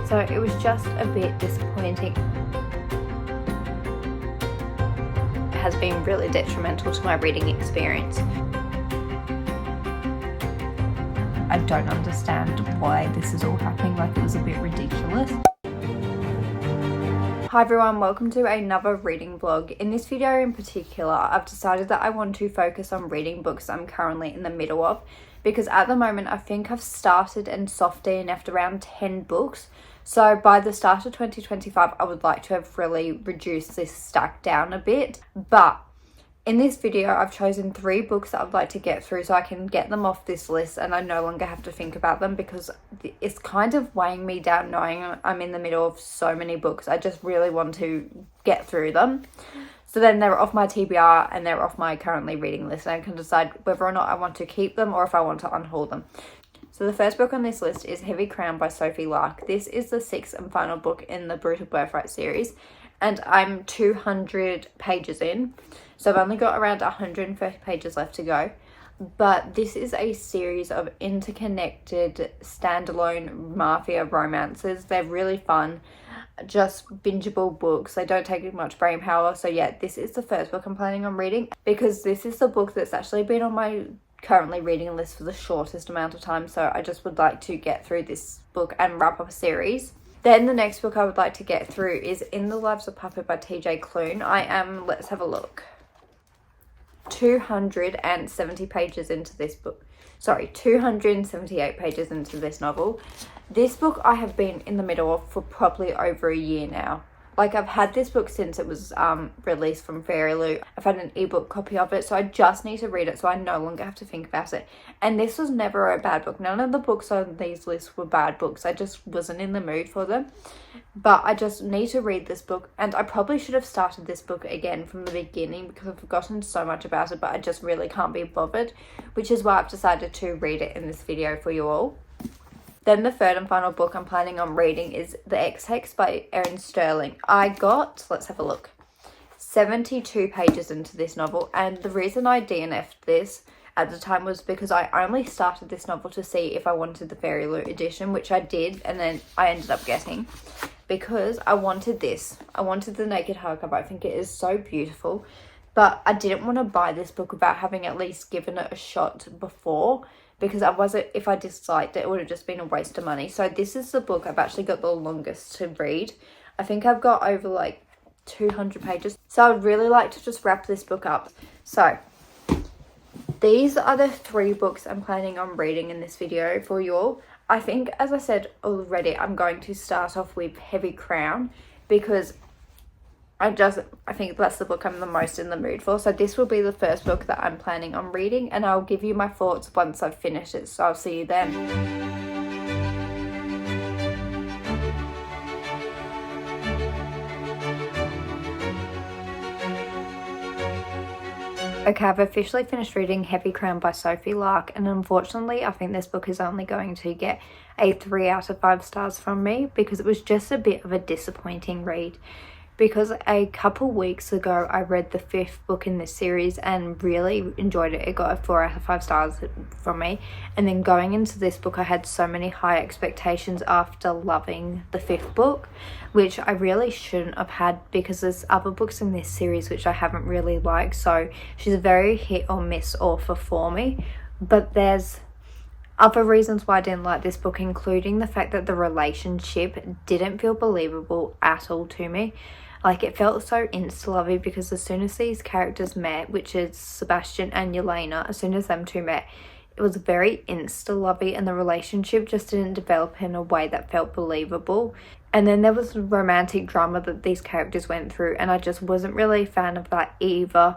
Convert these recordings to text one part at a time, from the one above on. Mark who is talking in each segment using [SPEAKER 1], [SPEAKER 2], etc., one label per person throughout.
[SPEAKER 1] So it was just a bit disappointing. It has been really detrimental to my reading experience. I don't understand why this is all happening, like it was a bit ridiculous. Hi everyone, welcome to another reading vlog. In this video in particular, I've decided that I want to focus on reading books I'm currently in the middle of, because at the moment I think I've started and soft DNF'd around 10 books. So by the start of 2025, I would like to have really reduced this stack down a bit. But in this video, I've chosen 3 books that I'd like to get through so I can get them off this list and I no longer have to think about them, because it's kind of weighing me down knowing I'm in the middle of so many books. I just really want to get through them. So then they're off my TBR and they're off my currently reading list, and I can decide whether or not I want to keep them or if I want to unhaul them. So the first book on this list is Heavy Crown by Sophie Lark. This is the 6th and final book in the Brutal Birthright series, and I'm 200 pages in. So I've only got around 130 pages left to go. But this is a series of interconnected standalone mafia romances. They're really fun, just bingeable books. They don't take much brain power. So yeah, this is the first book I'm planning on reading, because this is the book that's actually been on my currently reading list for the shortest amount of time. So I just would like to get through this book and wrap up a series. Then the next book I would like to get through is In the Lives of Puppet by TJ Klune. I am, let's have a look, 270 pages into this book. Sorry, 278 pages into this novel. This book I have been in the middle of for probably over a year now. Like, I've had this book since it was released from Fairy Loot. I've had an ebook copy of it, so I just need to read it so I no longer have to think about it. And this was never a bad book. None of the books on these lists were bad books. I just wasn't in the mood for them. But I just need to read this book, and I probably should have started this book again from the beginning because I've forgotten so much about it, but I just really can't be bothered, which is why I've decided to read it in this video for you all. Then the third and final book I'm planning on reading is The Ex-Hex by Erin Sterling. I got, let's have a look, 72 pages into this novel, and the reason I DNF'd this at the time was because I only started this novel to see if I wanted the Fairy Loot edition, which I did, and then I ended up getting, because I wanted this. I wanted the naked hardcover. I think it is so beautiful, but I didn't want to buy this book without having at least given it a shot before, because if I disliked it, it would have just been a waste of money. So this is the book I've actually got the longest to read. I think I've got over like 200 pages. So I would really like to just wrap this book up. So these are the 3 books I'm planning on reading in this video for you all. I think, as I said already, I'm going to start off with Heavy Crown, because I think that's the book I'm the most in the mood for. So this will be the first book that I'm planning on reading, and I'll give you my thoughts once I've finished it. So I'll see you then. Okay, I've officially finished reading Heavy Crown by Sophie Lark, and unfortunately I think this book is only going to get a 3 out of 5 stars from me, because it was just a bit of a disappointing read. Because a couple weeks ago I read the 5th book in this series and really enjoyed it. It got a 4 out of 5 stars from me. And then going into this book, I had so many high expectations after loving the 5th book, which I really shouldn't have had, because there's other books in this series which I haven't really liked. So she's a very hit or miss author for me. But there's other reasons why I didn't like this book, including the fact that the relationship didn't feel believable at all to me. Like, it felt so insta-lovey, because as soon as these characters met, which is Sebastian and Yelena, as soon as them two met, it was very insta-lovey, and the relationship just didn't develop in a way that felt believable. And then there was romantic drama that these characters went through, and I just wasn't really a fan of that either.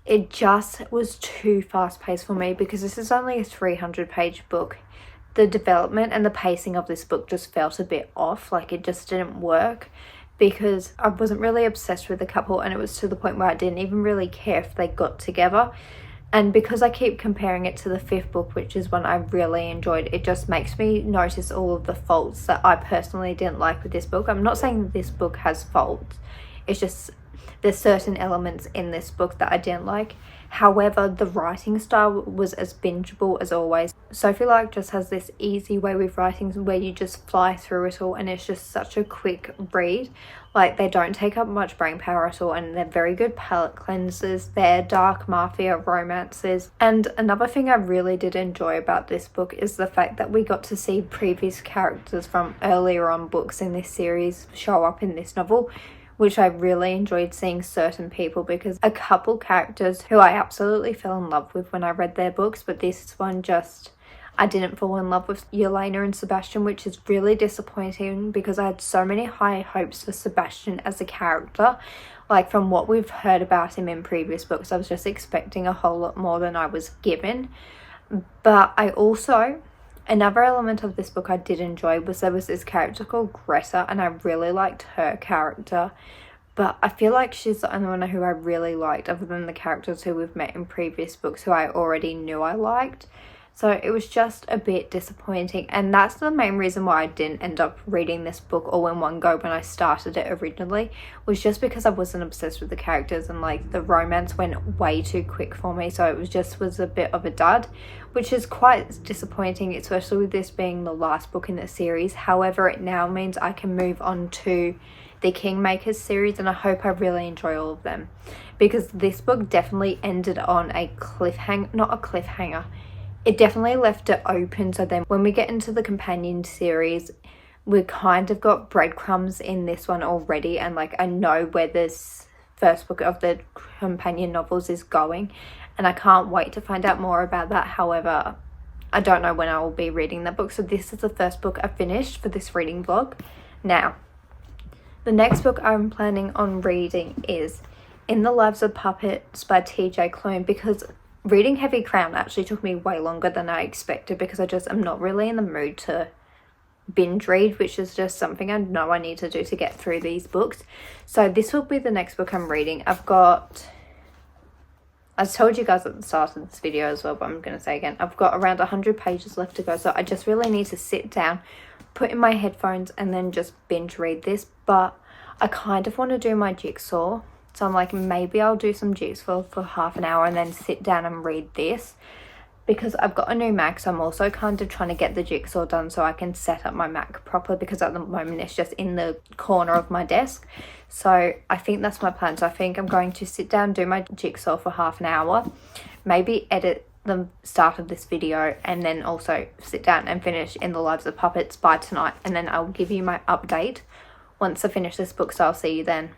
[SPEAKER 1] It just was too fast-paced for me, because this is only a 300-page book. The development and the pacing of this book just felt a bit off, like it just didn't work, because I wasn't really obsessed with the couple, and it was to the point where I didn't even really care if they got together. And because I keep comparing it to the 5th book, which is one I really enjoyed, it just makes me notice all of the faults that I personally didn't like with this book. I'm not saying that this book has faults, it's just there's certain elements in this book that I didn't like. However, the writing style was as bingeable as always. Sophie Lark just has this easy way with writing where you just fly through it all, and it's just such a quick read. Like, they don't take up much brain power at all, and they're very good palate cleansers. They're dark mafia romances. And another thing I really did enjoy about this book is the fact that we got to see previous characters from earlier on books in this series show up in this novel, which I really enjoyed seeing certain people, because a couple characters who I absolutely fell in love with when I read their books, but this one just, I didn't fall in love with Yelena and Sebastian, which is really disappointing because I had so many high hopes for Sebastian as a character. Like, from what we've heard about him in previous books, I was just expecting a whole lot more than I was given. But I also, another element of this book I did enjoy was there was this character called Greta, and I really liked her character. But I feel like she's the only one who I really liked, other than the characters who we've met in previous books who I already knew I liked. So it was just a bit disappointing, and that's the main reason why I didn't end up reading this book all in one go when I started it originally, was just because I wasn't obsessed with the characters, and like the romance went way too quick for me, so it was a bit of a dud, which is quite disappointing, especially with this being the last book in the series. However, it now means I can move on to the Kingmakers series, and I hope I really enjoy all of them, because this book definitely ended on a cliffhanger, not a cliffhanger. It definitely left it open, so then when we get into the companion series, we kind of got breadcrumbs in this one already, and like I know where this first book of the companion novels is going, and I can't wait to find out more about that. However, I don't know when I will be reading that book, so this is the first book I finished for this reading vlog. Now, the next book I'm planning on reading is In the Lives of Puppets by TJ Klune, because reading Heavy Crown actually took me way longer than I expected, because I just am not really in the mood to binge read, which is just something I know I need to do to get through these books. So this will be the next book I'm reading. I told you guys at the start of this video as well, but I'm going to say again, I've got around 100 pages left to go, so I just really need to sit down, put in my headphones, and then just binge read this. But I kind of want to do my jigsaw. So I'm like, maybe I'll do some jigsaw for half an hour and then sit down and read this, because I've got a new Mac, so I'm also kind of trying to get the jigsaw done so I can set up my Mac properly, because at the moment it's just in the corner of my desk. So I think that's my plan. So I think I'm going to sit down, do my jigsaw for half an hour, maybe edit the start of this video, and then also sit down and finish In the Lives of Puppets by tonight, and then I'll give you my update once I finish this book, so I'll see you then.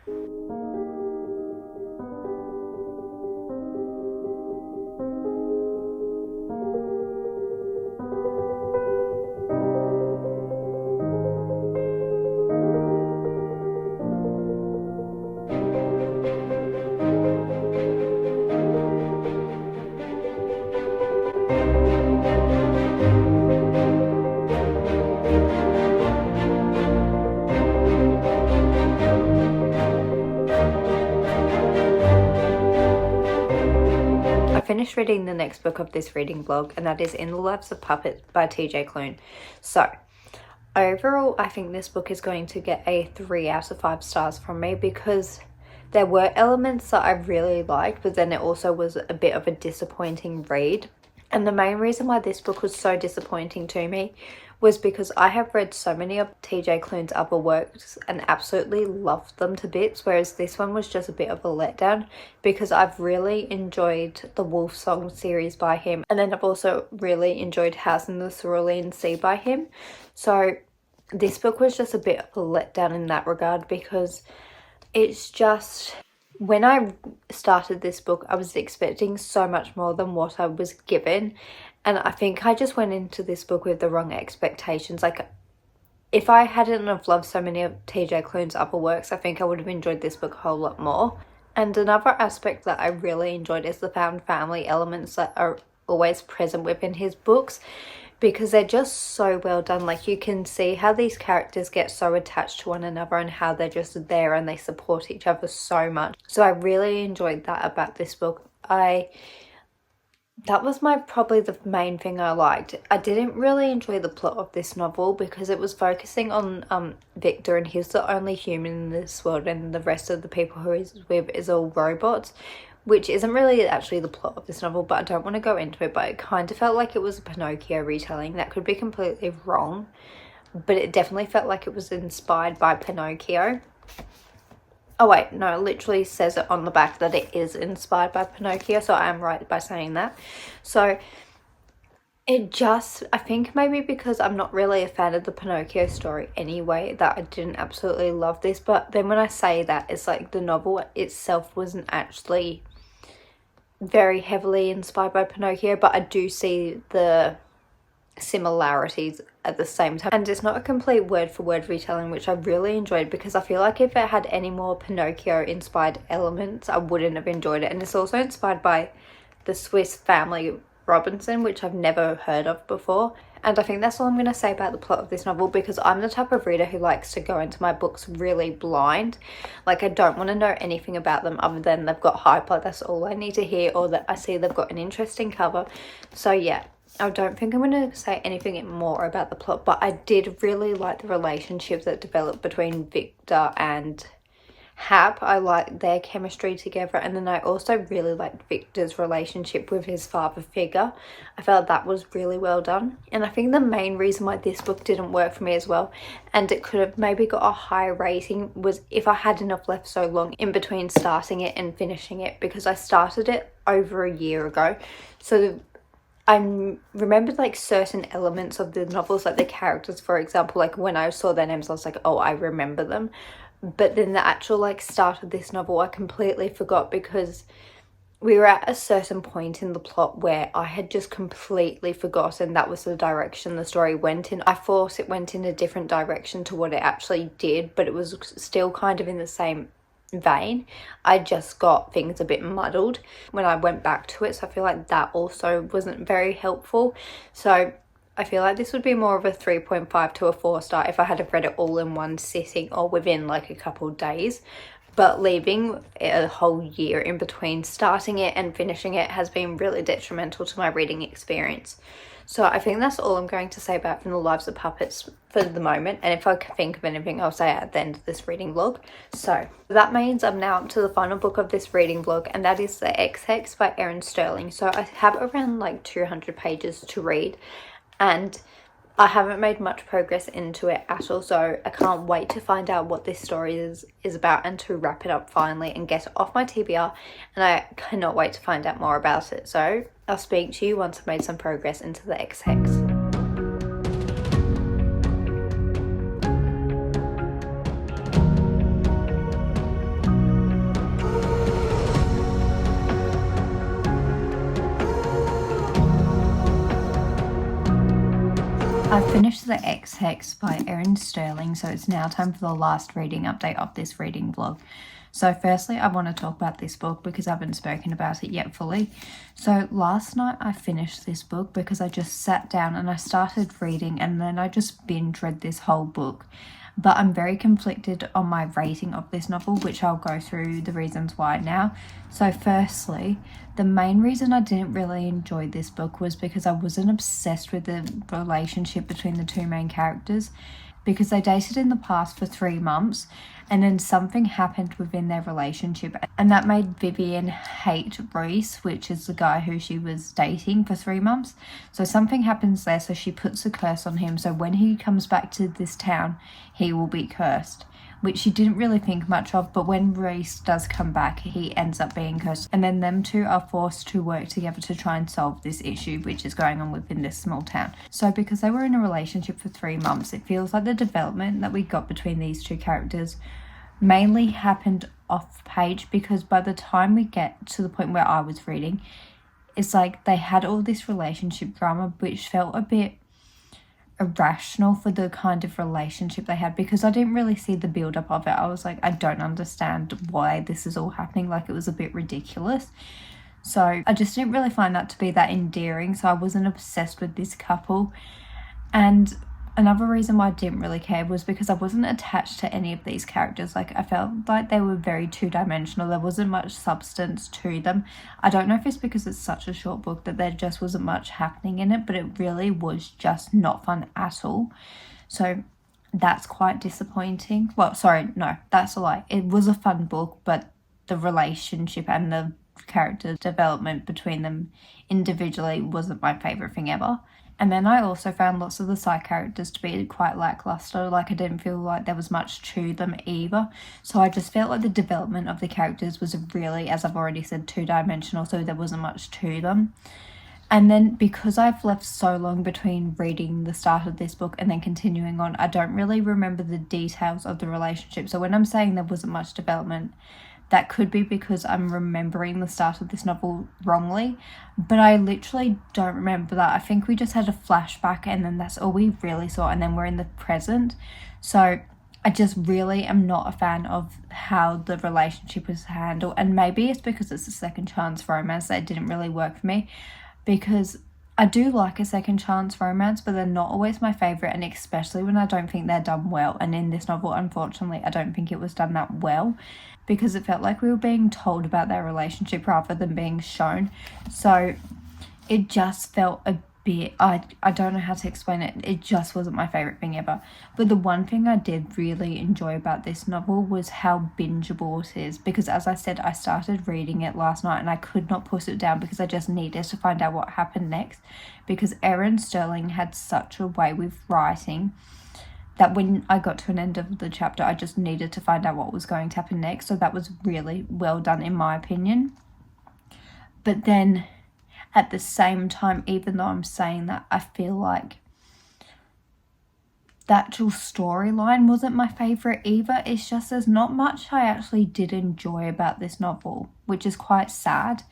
[SPEAKER 1] Finished reading the next book of this reading vlog, and that is In the Lives of Puppets by TJ Klune. So overall, I think this book is going to get a 3 out of 5 stars from me, because there were elements that I really liked, but then it also was a bit of a disappointing read. And the main reason why this book was so disappointing to me was because I have read so many of TJ Klune's other works and absolutely loved them to bits, whereas this one was just a bit of a letdown, because I've really enjoyed the Wolf Song series by him, and then I've also really enjoyed House in the Cerulean Sea by him. So this book was just a bit of a letdown in that regard, because it's just, when I started this book, I was expecting so much more than what I was given. And I think I just went into this book with the wrong expectations. Like, if I hadn't have loved so many of TJ Klune's other works, I think I would have enjoyed this book a whole lot more. And another aspect that I really enjoyed is the found family elements that are always present within his books, because they're just so well done. Like, you can see how these characters get so attached to one another and how they're just there and they support each other so much. So I really enjoyed that about this book. I that was probably the main thing I liked. I didn't really enjoy the plot of this novel because it was focusing on Victor, and he's the only human in this world, and the rest of the people who he's with is all robots, which isn't really actually the plot of this novel, but I don't want to go into it. But it kind of felt like it was a Pinocchio retelling. That could be completely wrong, but it definitely felt like it was inspired by Pinocchio. Oh wait, no, it literally says it on the back that it is inspired by Pinocchio, so I am right by saying that. So I think maybe because I'm not really a fan of the Pinocchio story anyway, that I didn't absolutely love this. But then when I say that, it's like the novel itself wasn't actually very heavily inspired by Pinocchio, but I do see the similarities at the same time, and it's not a complete word for word retelling, which I really enjoyed, because I feel like if it had any more Pinocchio inspired elements I wouldn't have enjoyed it. And it's also inspired by the Swiss Family Robinson, which I've never heard of before. And I think that's all I'm going to say about the plot of this novel, because I'm the type of reader who likes to go into my books really blind. Like, I don't want to know anything about them other than they've got hype, like that's all I need to hear, or that I see they've got an interesting cover. So yeah, I don't think I'm going to say anything more about the plot, but I did really like the relationship that developed between Victor and Hap. I liked their chemistry together, and then I also really liked Victor's relationship with his father figure. I felt that was really well done, and I think the main reason why this book didn't work for me as well, and it could have maybe got a higher rating, was if I had enough left so long in between starting it and finishing it, because I started it over a year ago. So I remembered like certain elements of the novels, like the characters, for example. Like when I saw their names, I was like, oh, I remember them. But then the actual like start of this novel I completely forgot, because we were at a certain point in the plot where I had just completely forgotten that was the direction the story went in. I thought it went in a different direction to what it actually did, but it was still kind of in the same vein. I just got things a bit muddled when I went back to it, so I feel like that also wasn't very helpful. So I feel like this would be more of a 3.5 to a 4 star if I had have read it all in one sitting or within like a couple of days. But leaving a whole year in between starting it and finishing it has been really detrimental to my reading experience. So I think that's all I'm going to say about From the Lives of Puppets for the moment. And if I can think of anything, I'll say at the end of this reading vlog. So that means I'm now up to the final book of this reading vlog, and that is The Ex-Hex by Erin Sterling. So I have around like 200 pages to read, and I haven't made much progress into it at all, so I can't wait to find out what this story is about and to wrap it up finally and get it off my TBR, and I cannot wait to find out more about it. So I'll speak to you once I've made some progress into The Ex-Hex. I've finished The Ex-Hex by Erin Sterling, so it's now time for the last reading update of this reading vlog. So firstly, I want to talk about this book because I haven't spoken about it yet fully. So last night I finished this book because I just sat down and I started reading, and then I just binge read this whole book. But I'm very conflicted on my rating of this novel, which I'll go through the reasons why now. So firstly, the main reason I didn't really enjoy this book was because I wasn't obsessed with the relationship between the two main characters, because they dated in the past for 3 months, and then something happened within their relationship, and that made Vivian hate Reese, which is the guy who she was dating for 3 months. So something happens there, so she puts a curse on him, so when he comes back to this town he will be cursed, which she didn't really think much of. But when Reese does come back, he ends up being cursed, and then them two are forced to work together to try and solve this issue which is going on within this small town. So because they were in a relationship for 3 months, it feels like the development that we got between these two characters mainly happened off page, because by the time we get to the point where I was reading, it's like they had all this relationship drama which felt a bit irrational for the kind of relationship they had, because I didn't really see the build up of it. I was like, I don't understand why this is all happening. Like, it was a bit ridiculous. So I just didn't really find that to be that endearing, so I wasn't obsessed with this couple. And another reason why I didn't really care was because I wasn't attached to any of these characters. Like, I felt like they were very two-dimensional. There wasn't much substance to them. I don't know if it's because it's such a short book that there just wasn't much happening in it, but it really was just not fun at all. So that's quite disappointing. Well, sorry, no, that's a lie. It was a fun book, but the relationship and the character development between them individually wasn't my favourite thing ever. And then I also found lots of the side characters to be quite lackluster. Like, I didn't feel like there was much to them either. So I just felt like the development of the characters was really, as I've already said, two-dimensional, so there wasn't much to them. And then because I've left so long between reading the start of this book and then continuing on, I don't really remember the details of the relationship. So when I'm saying there wasn't much development, that could be because I'm remembering the start of this novel wrongly, but I literally don't remember that. I think we just had a flashback and then that's all we really saw, and then we're in the present. So I just really am not a fan of how the relationship was handled, and maybe it's because it's a second chance romance that didn't really work for me, because I do like a second chance romance, but they're not always my favourite, and especially when I don't think they're done well. And in this novel, unfortunately, I don't think it was done that well, because it felt like we were being told about their relationship rather than being shown. So it just felt a bit, I don't know how to explain it. It just wasn't my favourite thing ever. But the one thing I did really enjoy about this novel was how bingeable it is, because as I said, I started reading it last night and I could not put it down because I just needed to find out what happened next, because Erin Sterling had such a way with writing that when I got to an end of the chapter, I just needed to find out what was going to happen next. So that was really well done in my opinion. But then at the same time, even though I'm saying that, I feel like the actual storyline wasn't my favourite either. It's just there's not much I actually did enjoy about this novel, which is quite sad.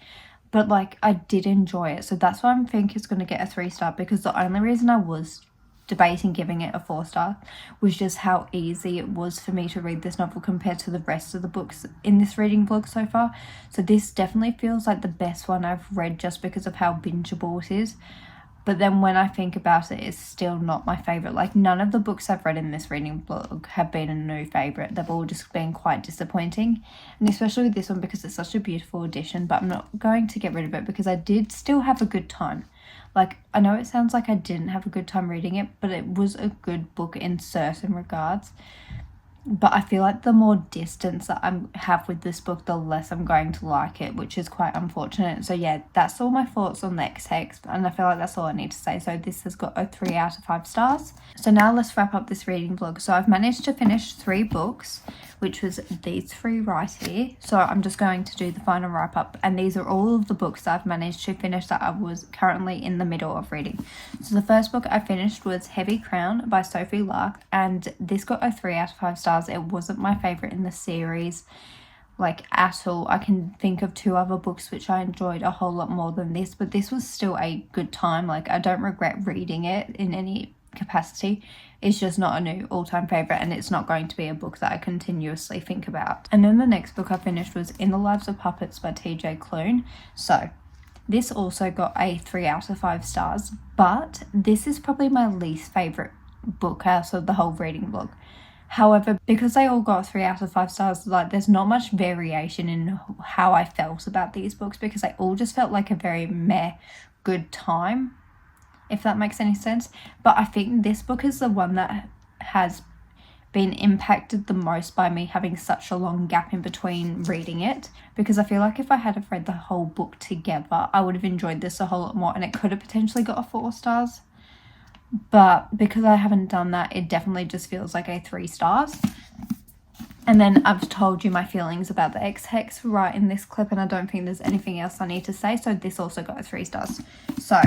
[SPEAKER 1] But like, I did enjoy it. So that's why I think it's going to get a 3-star, because the only reason I was debating giving it a 4-star was just how easy it was for me to read this novel compared to the rest of the books in this reading vlog so far. So this definitely feels like the best one I've read just because of how bingeable it is. But then when I think about it, it's still not my favourite. Like, none of the books I've read in this reading vlog have been a new favourite. They've all just been quite disappointing. And especially with this one because it's such a beautiful edition. But I'm not going to get rid of it because I did still have a good time. Like, I know it sounds like I didn't have a good time reading it, but it was a good book in certain regards. But I feel like the more distance that I have with this book, the less I'm going to like it, which is quite unfortunate. So yeah, that's all my thoughts on the XX, and I feel like that's all I need to say. So this has got a 3 out of 5 stars. So now let's wrap up this reading vlog. So I've managed to finish 3 books, which was these 3 right here. So I'm just going to do the final wrap up, and these are all of the books that I've managed to finish that I was currently in the middle of reading. So the first book I finished was Heavy Crown by Sophie Lark, and this got a 3 out of 5 stars. It wasn't my favourite in the series, like, at all. I can think of 2 other books which I enjoyed a whole lot more than this, but this was still a good time. Like, I don't regret reading it in any capacity. It's just not a new all-time favourite, and it's not going to be a book that I continuously think about. And then the next book I finished was In the Lives of Puppets by TJ Klune. So this also got a 3 out of 5 stars, but this is probably my least favourite book out of the whole reading vlog. However, because they all got 3 out of 5 stars, like, there's not much variation in how I felt about these books, because they all just felt like a very meh good time, if that makes any sense. But I think this book is the one that has been impacted the most by me having such a long gap in between reading it, because I feel like if I had have read the whole book together, I would have enjoyed this a whole lot more, and it could have potentially got a 4 stars. But because I haven't done that, it definitely just feels like a 3 stars. And then I've told you my feelings about the X-Hex right in this clip, and I don't think there's anything else I need to say. So this also got a 3 stars. So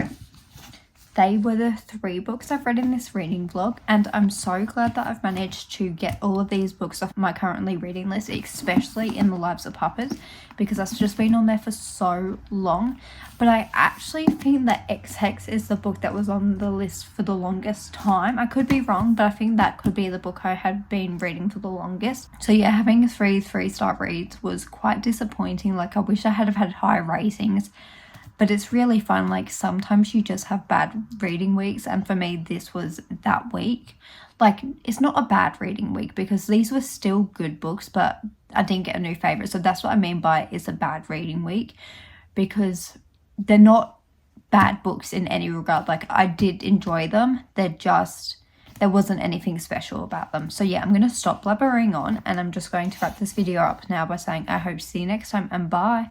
[SPEAKER 1] they were the 3 books I've read in this reading vlog, and I'm so glad that I've managed to get all of these books off my currently reading list, especially In the Lives of Puppets, because that's just been on there for so long. But I actually think that X-Hex is the book that was on the list for the longest time. I could be wrong, but I think that could be the book I had been reading for the longest. So yeah, having 3 3-star reads was quite disappointing. Like, I wish I had have had higher ratings. but it's really fun. Like sometimes you just have bad reading weeks, and for me this was that week. Like it's not a bad reading week because these were still good books, but I didn't get a new favorite. So that's what I mean by it's a bad reading week, because they're not bad books in any regard. Like I did enjoy them, they're just, there wasn't anything special about them. So yeah, I'm going to stop blabbering on, and I'm just going to wrap this video up now by saying I hope to see you next time, and bye.